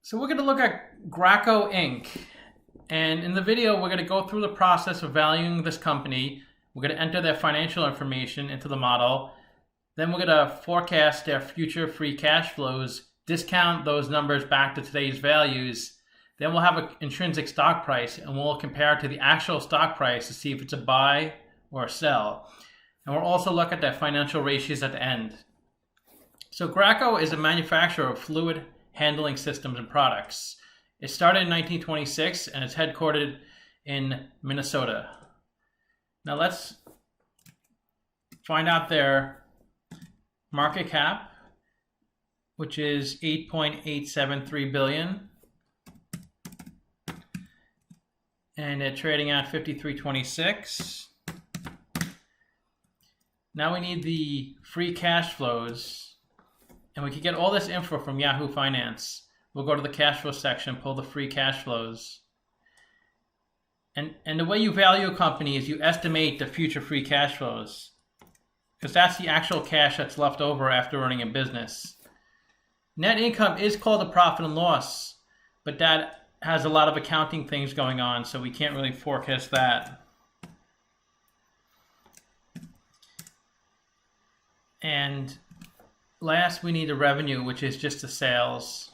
So we're going to look at Graco Inc. And in the video, we're going to go through the process of valuing this company. We're going to enter their financial information into the model. Then we're going to forecast their future free cash flows, discount those numbers back to today's values. Then we'll have an intrinsic stock price, and we'll compare it to the actual stock price to see if it's a buy or a sell. And we'll also look at their financial ratios at the end. So Graco is a manufacturer of fluid handling systems and products. It started in 1926 and it's headquartered in Minnesota. Now let's find out their market cap, which is $8.873 billion. And they're trading at 53.26. Now we need the free cash flows. And we can get all this info from Yahoo Finance. We'll go to the cash flow section, pull the free cash flows. And the way you value a company is you estimate the future free cash flows, because that's the actual cash that's left over after running a business. Net income is called a profit and loss, but that has a lot of accounting things going on, so we can't really forecast that. And last, we need a revenue, which is just the sales.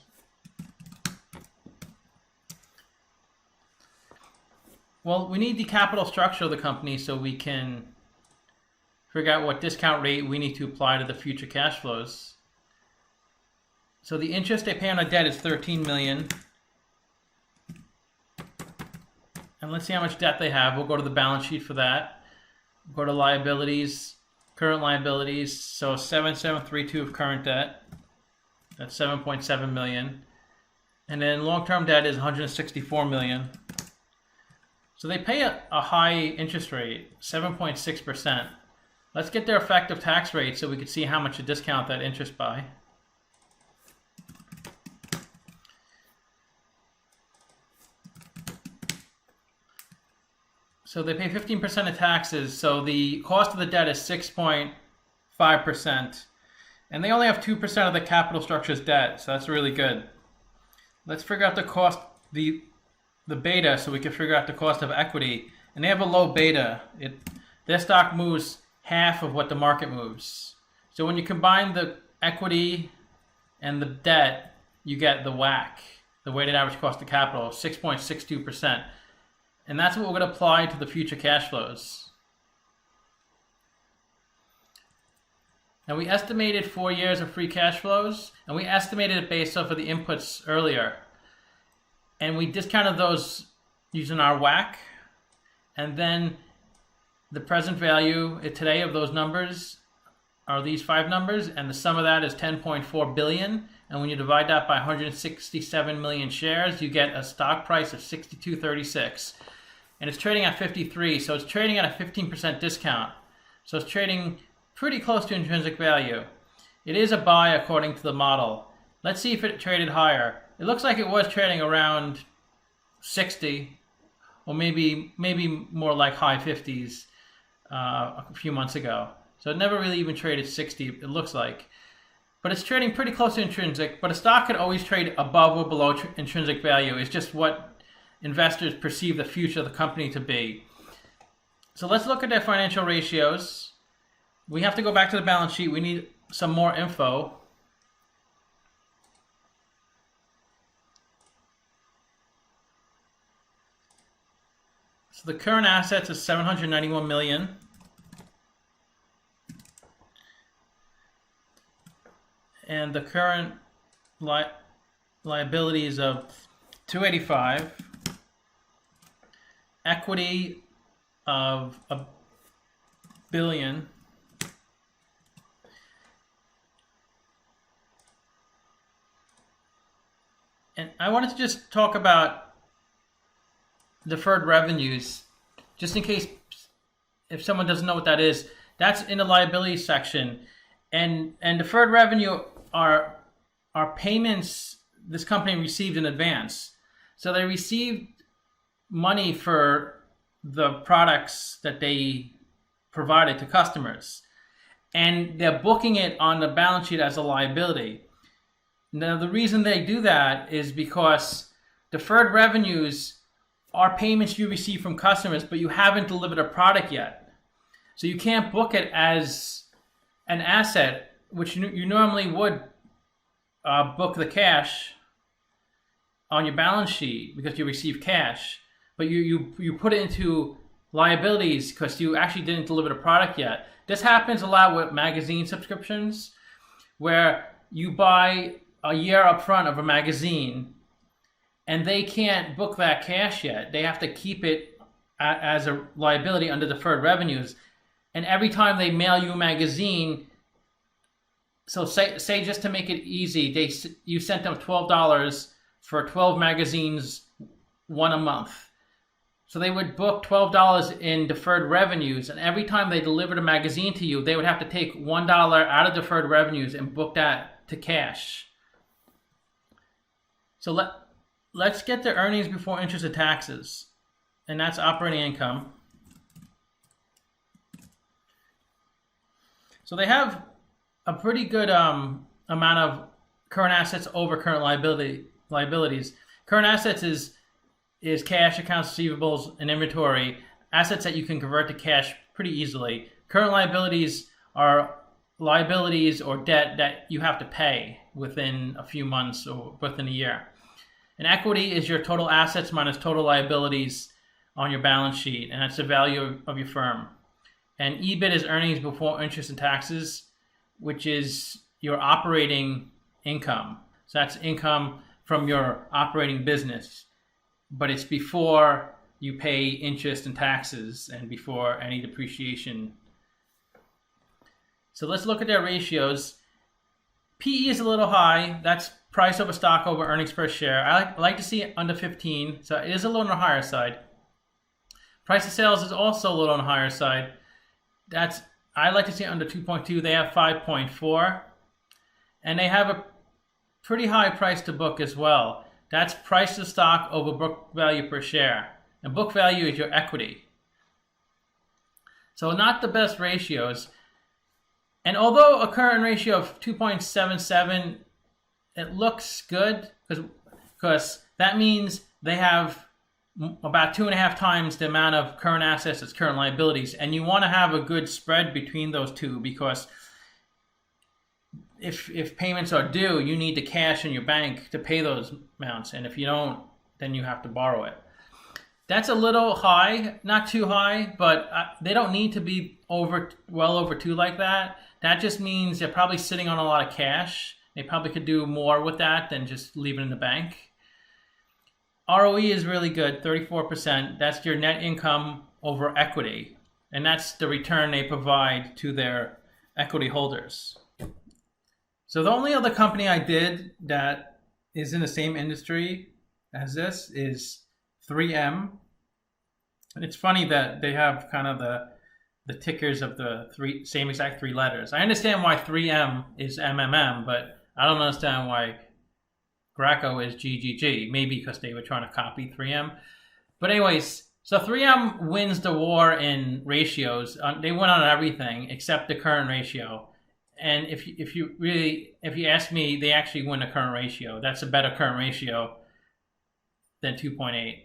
Well, we need the capital structure of the company so we can figure out what discount rate we need to apply to the future cash flows. So the interest they pay on the debt is $13 million. And let's see how much debt they have. We'll go to the balance sheet for that. Go to liabilities. Current liabilities, so 7732 of current debt, that's 7.7 million. And then long-term debt is 164 million. So they pay a high interest rate, 7.6%. Let's get their effective tax rate so we can see how much to discount that interest by. So they pay 15% of taxes, so the cost of the debt is 6.5%. And they only have 2% of the capital structure's debt, so that's really good. Let's figure out the cost, the beta, so we can figure out the cost of equity. And they have a low beta. Their stock moves half of what the market moves. So when you combine the equity and the debt, you get the WACC, the weighted average cost of capital, 6.62%. And that's what we're going to apply to the future cash flows. Now we estimated 4 years of free cash flows, and we estimated it based off of the inputs earlier. And we discounted those using our WACC. And then the present value today of those numbers are these 5 numbers, and the sum of that is 10.4 billion. And when you divide that by 167 million shares, you get a stock price of 62.36. And it's trading at 53, so it's trading at a 15% discount. So it's trading pretty close to intrinsic value. It is a buy according to the model. Let's see if it traded higher. It looks like it was trading around 60, or maybe more like high 50s a few months ago. So it never really even traded 60, it looks like. But it's trading pretty close to intrinsic, but a stock could always trade above or below intrinsic value. It's just what investors perceive the future of the company to be. So let's look at their financial ratios. We have to go back to the balance sheet. We need some more info. So the current assets is 791 million. And the current liabilities of 285. Equity of $1 billion. And I wanted to just talk about deferred revenues, just in case if someone doesn't know what that is. That's in the liabilities section. And deferred revenue are payments this company received in advance. So they received money for the products that they provided to customers, and they're booking it on the balance sheet as a liability. Now, the reason they do that is because deferred revenues are payments you receive from customers, but you haven't delivered a product yet. So you can't book it as an asset, which you normally would book the cash on your balance sheet because you receive cash, but you put it into liabilities because you actually didn't deliver the product yet. This happens a lot with magazine subscriptions, where you buy a year up front of a magazine and they can't book that cash yet. They have to keep it as a liability under deferred revenues. And every time they mail you a magazine, so say just to make it easy, you sent them $12 for 12 magazines, one a month. So they would book $12 in deferred revenues, and every time they delivered a magazine to you, they would have to take $1 out of deferred revenues and book that to cash. So let's get to earnings before interest and taxes, and that's operating income. So they have a pretty good amount of current assets over current liabilities. Current assets is cash, accounts receivables, and inventory, assets that you can convert to cash pretty easily. Current liabilities are liabilities or debt that you have to pay within a few months or within a year. And equity is your total assets minus total liabilities on your balance sheet, and that's the value of your firm. And EBIT is earnings before interest and taxes, which is your operating income. So that's income from your operating business, but it's before you pay interest and taxes and before any depreciation. So let's look at their ratios. PE is a little high. That's price over stock over earnings per share. I like to see it under 15, so it is a little on the higher side. Price of sales is also a little on the higher side. I like to see it under 2.2. They have 5.4, and they have a pretty high price to book as well. That's price to stock over book value per share, and book value is your equity. So not the best ratios. And although a current ratio of 2.77, it looks good because that means they have about 2.5 times the amount of current assets as current liabilities. And you want to have a good spread between those two, because if payments are due, you need the cash in your bank to pay those amounts. And if you don't, then you have to borrow it. That's a little high, not too high, but they don't need to be well over 2 like that. That just means they're probably sitting on a lot of cash. They probably could do more with that than just leave it in the bank. ROE is really good, 34%. That's your net income over equity. And that's the return they provide to their equity holders. So the only other company I did that is in the same industry as this is 3M. And it's funny that they have kind of the tickers of the same exact 3 letters. I understand why 3M is MMM, but I don't understand why Graco is GGG. Maybe because they were trying to copy 3M. But anyways, so 3M wins the war in ratios. They win on everything except the current ratio. And if you ask me, they actually win the current ratio. That's a better current ratio than 2.8.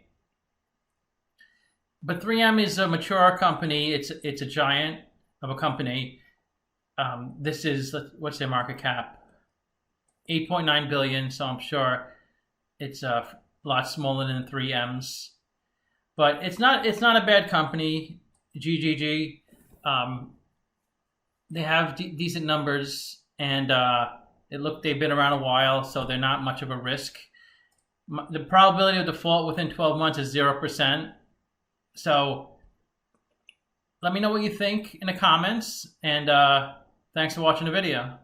But 3M is a mature company. It's a giant of a company. This is, what's their market cap? 8.9 billion. So I'm sure it's a lot smaller than 3M's. But it's not a bad company. GGG. They have decent numbers, and they've been around a while, so they're not much of a risk. The probability of default within 12 months is 0%. So let me know what you think in the comments, and thanks for watching the video.